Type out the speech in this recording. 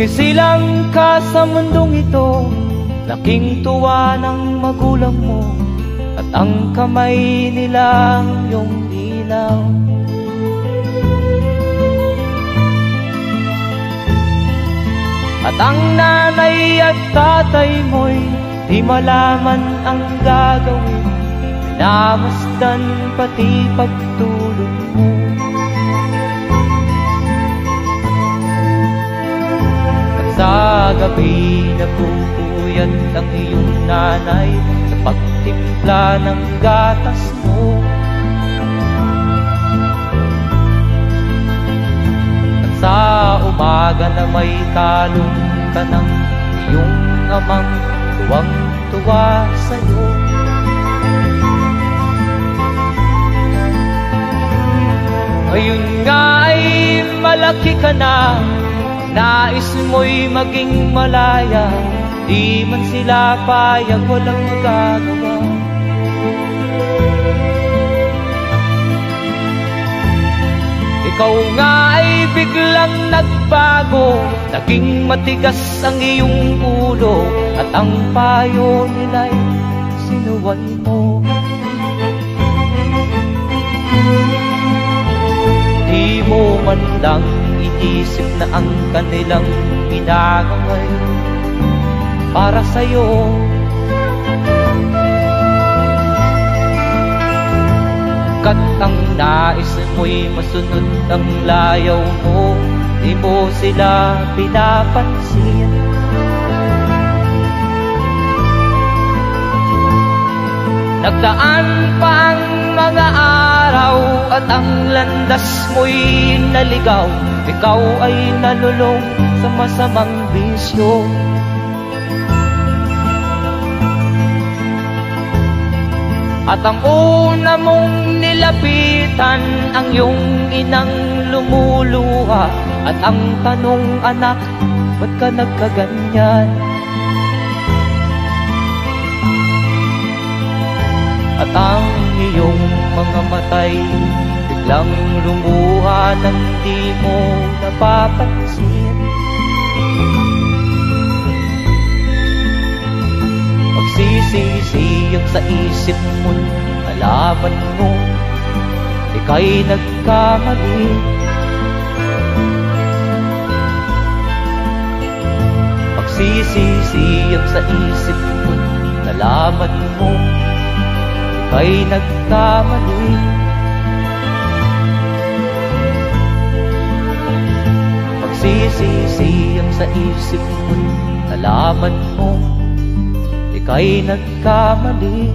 Sumisilang ka sa mundong ito, laking tuwa ng magulang mo, at ang kamay nila iyong ilaw. At ang nanay at tatay mo'y di malaman ang gagawin, minamasdan pati pagtulog mo. At sa gabi napupuyat ang iyong nanay sa pagtimpla ng gatas mo. At sa umaga na may kalong ka ng iyong amang tuwang-tuwa sa'yo. Ngayon nga ay malaki ka na, nais mo'y maging malaya, di man sila payag, walang magagawa. Ikaw nga ay biglang nagbago, naging matigas ang iyong ulo, at ang payo nila'y sinuway mo. Di mo man lang iisip na ang kanilang ginagaway para sa'yo. Kat ang nais mo'y masunod ang layaw mo, di mo sila pinapansin. Nagdaan pa ang mga araw at ang landas mo'y naligaw, ikaw ay nalulong sa masamang bisyo. At ang una mong nilapitan ang iyong inang lumuluha, at ang tanong, anak, ba't ka nagkaganyan? At ang iyong mga matay biglang lumuha nang di mo napapansin. Magsisisiyang sa isip mo, nalaman mo ika'y nagkamali. Magsisisiyang sa isip mo, nalaman mo ika'y nagkamali. Magsisisiyang sa isip mo, nalaman mo ika'y nagkamali.